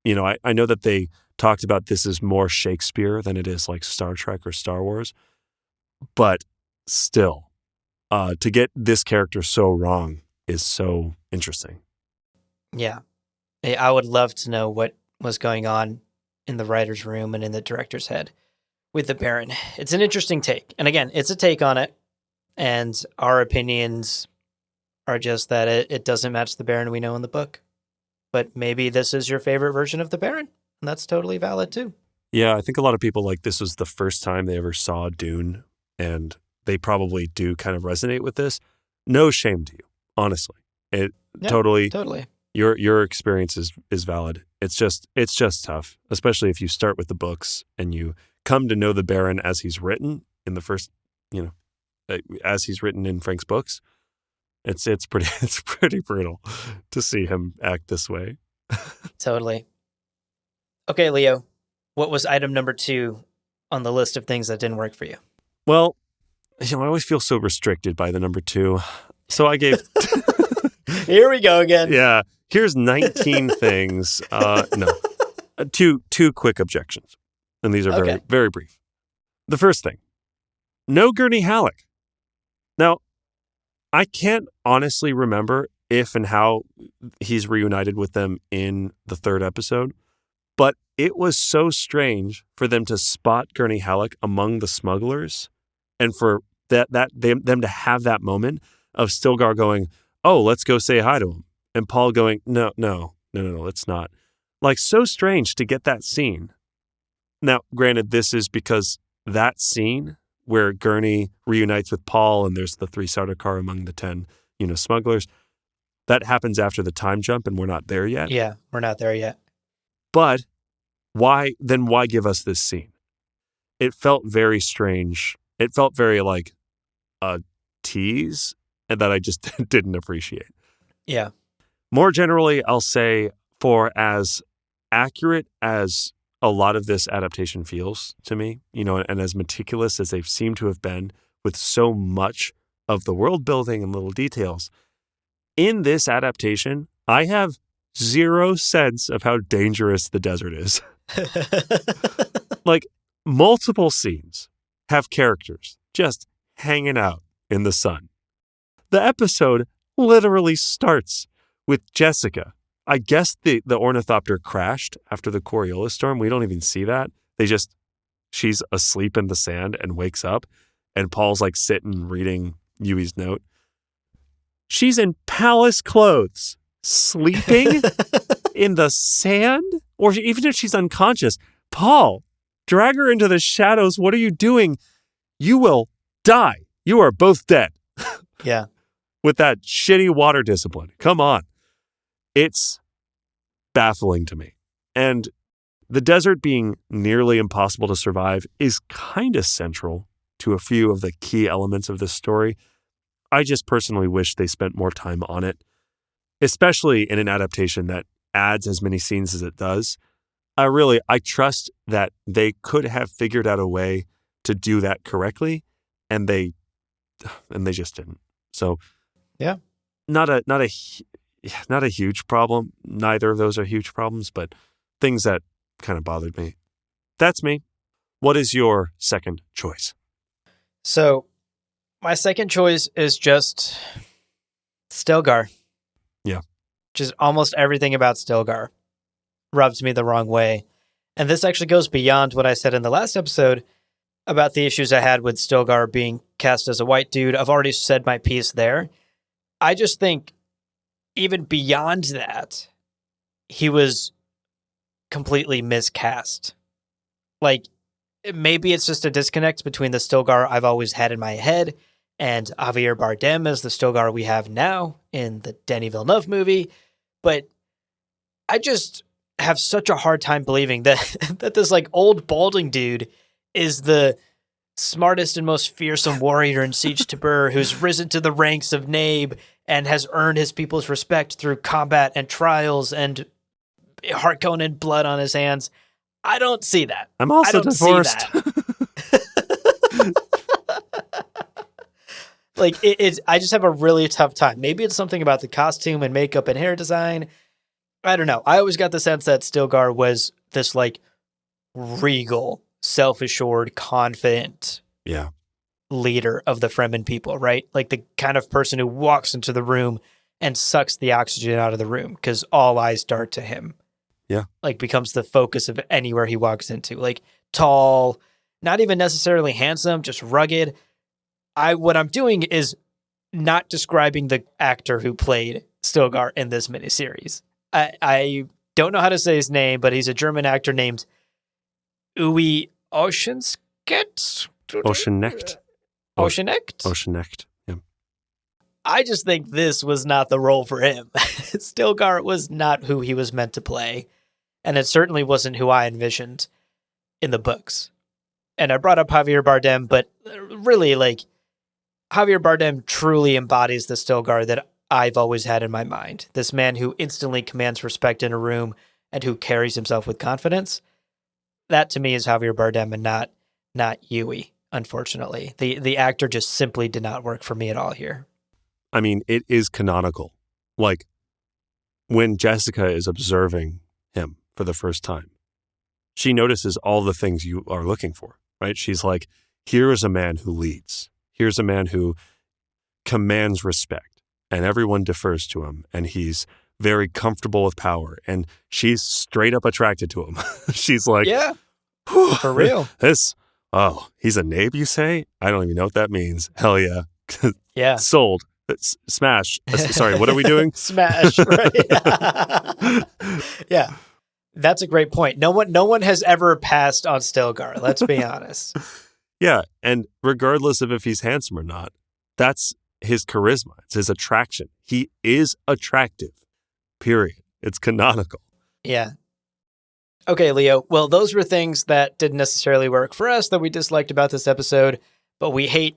I know that they talked about this is more Shakespeare than it is like Star Trek or Star Wars, but still, to get this character so wrong is so interesting. Yeah. I would love to know what was going on in the writer's room and in the director's head with the Baron. It's an interesting take. And again, it's a take on it, and our opinions are just that it doesn't match the Baron we know in the book. But maybe this is your favorite version of the Baron, and that's totally valid too. Yeah, I think a lot of people this was the first time they ever saw Dune, and they probably do kind of resonate with this. No shame to you, honestly. Totally. Your experience is valid. It's just tough, especially if you start with the books and you come to know the Baron as he's written in the first, as he's written in Frank's books. It's pretty brutal to see him act this way. Totally. Okay, Leo, what was item number 2 on the list of things that didn't work for you? Well, I always feel so restricted by the number 2. So I gave... Here we go again. Yeah. Here's 19 things. No. Two quick objections. And these are very, very brief. The first thing. No Gurney Halleck. Now, I can't honestly remember if and how he's reunited with them in the 3rd episode, but it was so strange for them to spot Gurney Halleck among the smugglers, and for them to have that moment of Stilgar going, "Oh, let's go say hi to him," and Paul going, "No, it's not." Like, so strange to get that scene. Now, granted, this is because that scene where Gurney reunites with Paul and there's the 3 Sardaukar among the 10, smugglers, that happens after the time jump, and we're not there yet. Yeah, we're not there yet. But why give us this scene? It felt very strange. It felt very like a tease, and that I just didn't appreciate. Yeah. More generally, I'll say, for as accurate as a lot of this adaptation feels to me, and as meticulous as they've seemed to have been with so much of the world building and little details, in this adaptation, I have zero sense of how dangerous the desert is. Like, multiple scenes have characters just hanging out in the sun. The episode literally starts with Jessica. I guess the ornithopter crashed after the Coriolis storm. We don't even see that. She's asleep in the sand and wakes up, and Paul's like sitting reading Yui's note. She's in palace clothes, sleeping in the sand? Or even if she's unconscious, Paul, drag her into the shadows. What are you doing? You will die. You are both dead. Yeah. With that shitty water discipline. Come on. It's baffling to me. And the desert being nearly impossible to survive is kind of central to a few of the key elements of this story. I just personally wish they spent more time on it, especially in an adaptation that adds as many scenes as it does. I trust that they could have figured out a way to do that correctly, and they just didn't. So, yeah, not a huge problem. Neither of those are huge problems, but things that kind of bothered me. That's me. What is your second choice? So, my second choice is just Stilgar. Yeah. Just almost everything about Stilgar rubs me the wrong way. And this actually goes beyond what I said in the last episode about the issues I had with Stilgar being cast as a white dude. I've already said my piece there. I just think even beyond that, he was completely miscast. Like, maybe it's just a disconnect between the Stilgar I've always had in my head and Javier Bardem as the Stilgar we have now in the Denis Villeneuve movie. But I just have such a hard time believing that that this like old balding dude is the smartest and most fearsome warrior in Siege Tabur who's risen to the ranks of Nabe and has earned his people's respect through combat and trials and Harkonnen blood on his hands. I don't see that. I'm also divorced. Like it's, I just have a really tough time. Maybe it's something about the costume and makeup and hair design. I don't know. I always got the sense that Stilgar was this like regal, self-assured, confident leader of the Fremen people, right? Like the kind of person who walks into the room and sucks the oxygen out of the room because all eyes dart to him. Yeah. Like becomes the focus of anywhere he walks into. Like tall, not even necessarily handsome, just rugged. What I'm doing is not describing the actor who played Stilgar in this miniseries. I don't know how to say his name, but he's a German actor named Uwe Oceanskecht? Oceanecht. Oceanecht. Yeah. I just think this was not the role for him. Stilgar was not who he was meant to play. And it certainly wasn't who I envisioned in the books. And I brought up Javier Bardem, but really, like, Javier Bardem truly embodies the Stilgar that I've always had in my mind. This man who instantly commands respect in a room and who carries himself with confidence. That to me is Javier Bardem and not Yui, unfortunately. The actor just simply did not work for me at all here. I mean, it is canonical. Like, when Jessica is observing him for the first time, she notices all the things you are looking for, right? She's like, here is a man who leads. Here's a man who commands respect, and everyone defers to him, and he's very comfortable with power, and she's straight up attracted to him. She's like, yeah, for real. He's a Nabe, you say? I don't even know what that means. Hell yeah. Yeah. Sold. Smash. Sorry, what are we doing? Smash, right? Yeah. That's a great point. No one has ever passed on Stilgar, let's be honest. Yeah, and regardless of if he's handsome or not, that's his charisma. It's his attraction. He is attractive, period. It's canonical. Yeah. Okay, Leo. Well, those were things that didn't necessarily work for us that we disliked about this episode, but we hate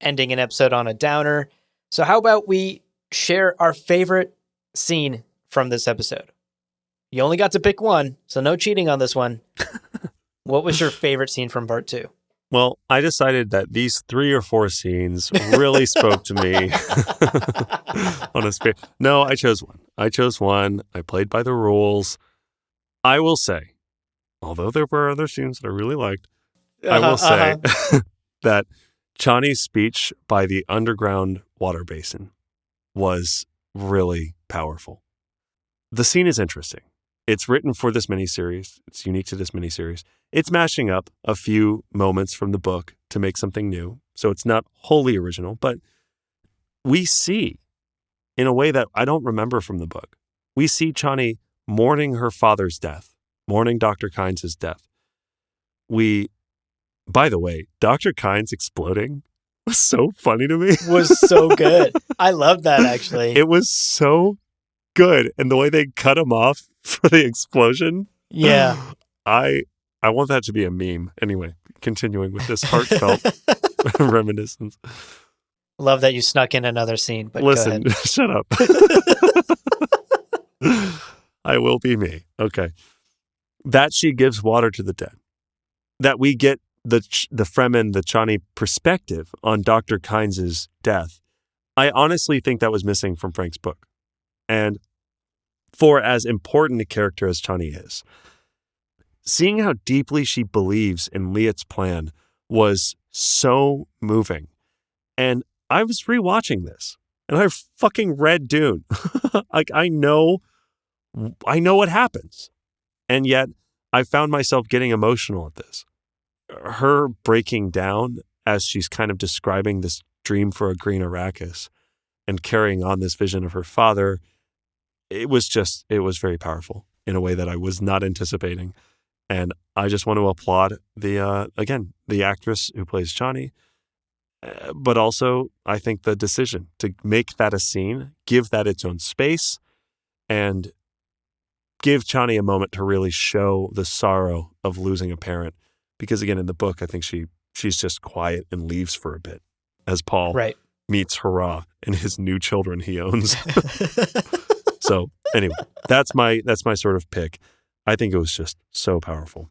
ending an episode on a downer. So how about we share our favorite scene from this episode? You only got to pick one, so no cheating on this one. What was your favorite scene from part 2? Well, I decided that these 3 or 4 scenes really spoke to me. No, I chose one. I played by the rules. I will say, although there were other scenes that I really liked, I will say that Chani's speech by the underground water basin was really powerful. The scene is interesting. It's written for this miniseries. It's unique to this miniseries. It's mashing up a few moments from the book to make something new. So it's not wholly original, but we see, in a way that I don't remember from the book, we see Chani mourning her father's death, mourning Dr. Kynes' death. By the way, Dr. Kynes exploding was so funny to me. Was so good. I loved that, actually. It was so good. And the way they cut him off for the explosion. Yeah. I want that to be a meme. Anyway, continuing with this heartfelt reminiscence. Love that you snuck in another scene, but Listen, go ahead. shut up. I will be me. Okay. That she gives water to the dead. That we get the Fremen, the Chani perspective on Dr. Kynes' death. I honestly think that was missing from Frank's book. And for as important a character as Chani is, seeing how deeply she believes in Liet's plan was so moving. And I was rewatching this, and I fucking read Dune. Like, I know what happens. And yet, I found myself getting emotional at this. Her breaking down as she's kind of describing this dream for a green Arrakis and carrying on this vision of her father, it was very powerful in a way that I was not anticipating. And I just want to applaud the actress who plays Chani, but also I think the decision to make that a scene, give that its own space, and give Chani a moment to really show the sorrow of losing a parent. Because again, in the book, I think she's just quiet and leaves for a bit as Paul meets Hurrah and his new children he owns. So anyway, that's my sort of pick. I think it was just so powerful.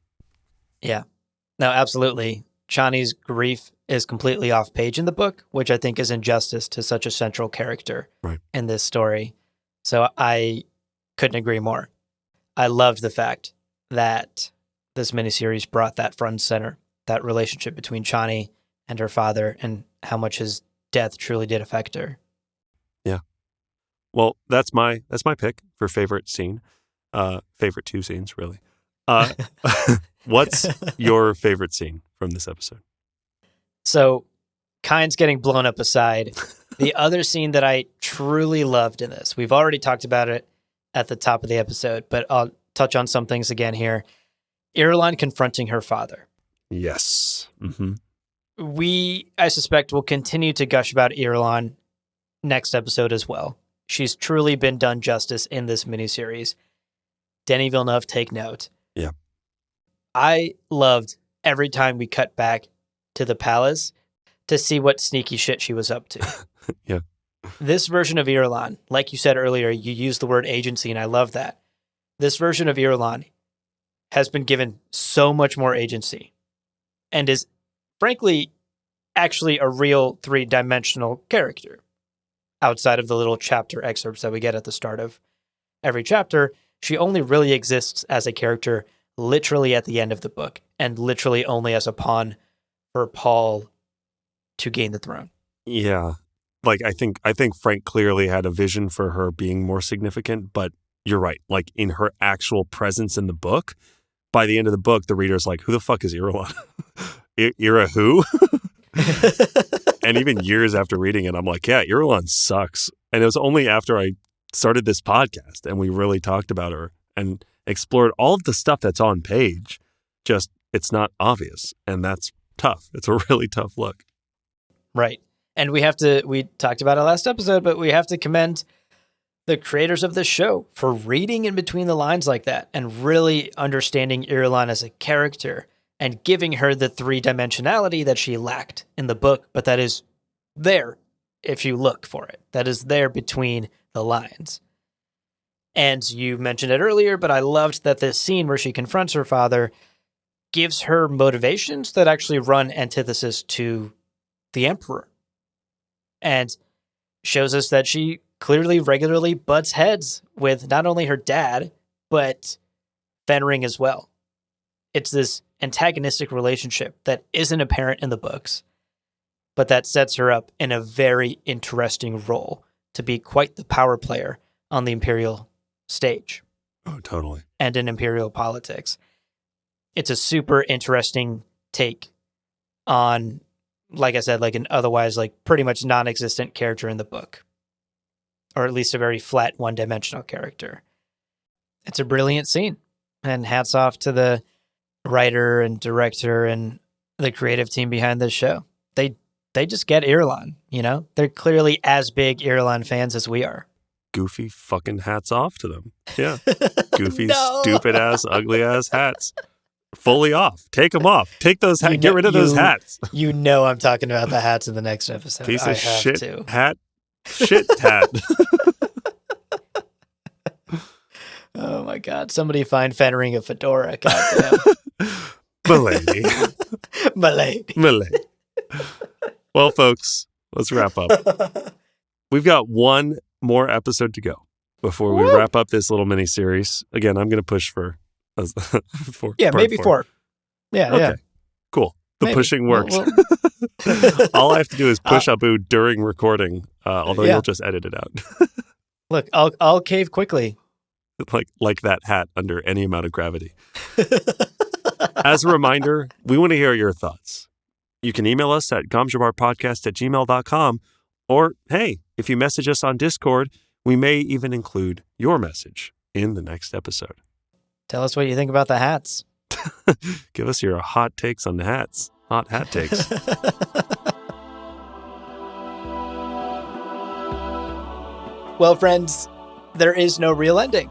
Yeah. No, absolutely. Chani's grief is completely off page in the book, which I think is injustice to such a central character in this story. So I couldn't agree more. I loved the fact that this miniseries brought that front and center, that relationship between Chani and her father and how much his death truly did affect her. Yeah. Well, that's my pick for favorite scene. Favorite two scenes, really. What's your favorite scene from this episode? So, Kynes getting blown up aside, the other scene that I truly loved in this, we've already talked about it at the top of the episode, but I'll touch on some things again here. Irulan confronting her father. Yes. Mm-hmm. I suspect, will continue to gush about Irulan next episode as well. She's truly been done justice in this miniseries. Denis Villeneuve, take note. Yeah. I loved every time we cut back to the palace to see what sneaky shit she was up to. Yeah. This version of Irulan, like you said earlier, you used the word agency, and I love that. This version of Irulan has been given so much more agency and is, frankly, actually a real three-dimensional character. Outside of the little chapter excerpts that we get at the start of every chapter, she only really exists as a character literally at the end of the book, and literally only as a pawn for Paul to gain the throne. Yeah. Like, I think Frank clearly had a vision for her being more significant, but you're right. Like, in her actual presence in the book, by the end of the book, the reader's like, who the fuck is Irulan? Ira who? And even years after reading it, I'm like, yeah, Irulan sucks. And it was only after I started this podcast and we really talked about her and explored all of the stuff that's on page, just it's not obvious. And that's tough. It's a really tough look. Right. And we talked about it last episode, but we have to commend the creators of this show for reading in between the lines like that and really understanding Irulan as a character and giving her the three-dimensionality that she lacked in the book, but that is there if you look for it. That is there between the lines. And you mentioned it earlier, but I loved that this scene where she confronts her father gives her motivations that actually run antithesis to the Emperor. And shows us that she clearly regularly butts heads with not only her dad, but Fenring as well. It's this antagonistic relationship that isn't apparent in the books, but that sets her up in a very interesting role to be quite the power player on the Imperial stage. Oh, totally. And in Imperial politics. It's a super interesting take on, like I said, like an otherwise like pretty much non-existent character in the book. Or at least a very flat one-dimensional character. It's a brilliant scene. And hats off to the writer and director and the creative team behind this show. They just get Irulan, you know? They're clearly as big Irulan fans as we are. Goofy fucking hats off to them. Yeah. Goofy, stupid ass, ugly ass hats. fully off. Take them off. Take those hats. Get rid of those hats. You know I'm talking about the hats in the next episode. Piece of shit to. hat. Shit hat. Oh my God. Somebody find Fennering a fedora. Goddamn. Milady. Milady. Well, folks, let's wrap up. We've got one more episode to go before we wrap up this little mini series. Again, I'm going to push for maybe 4. Yeah, okay. yeah. Cool. The pushing works. All I have to do is push Abu during recording, although you'll just edit it out. Look, I'll cave quickly. Like that hat under any amount of gravity. As a reminder, we want to hear your thoughts. You can email us at gomjabarpodcast@gmail.com, or, hey, if you message us on Discord, we may even include your message in the next episode. Tell us what you think about the hats. Give us your hot takes on the hats. Hot hat takes. Well, friends, there is no real ending.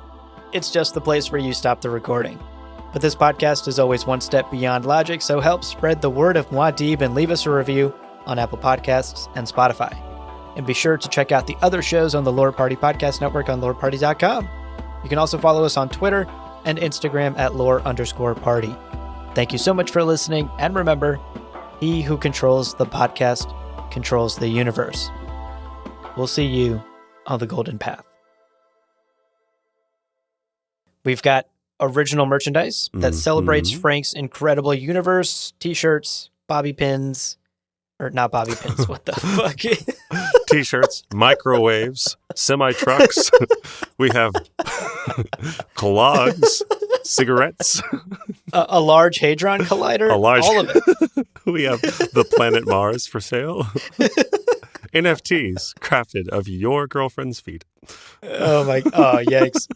It's just the place where you stop the recording. But this podcast is always one step beyond logic, so help spread the word of Muad'Dib and leave us a review on Apple Podcasts and Spotify. And be sure to check out the other shows on the Lore Party Podcast Network on loreparty.com. You can also follow us on Twitter and Instagram at lore_party. Thank you so much for listening, and remember, he who controls the podcast controls the universe. We'll see you on the Golden Path. We've got original merchandise that celebrates Frank's incredible universe, t-shirts, bobby pins, or not bobby pins, what the fuck? T-shirts, microwaves, semi-trucks. We have clogs, cigarettes. A large Hadron Collider? All of it. We have the planet Mars for sale. NFTs crafted of your girlfriend's feet. Oh, yikes.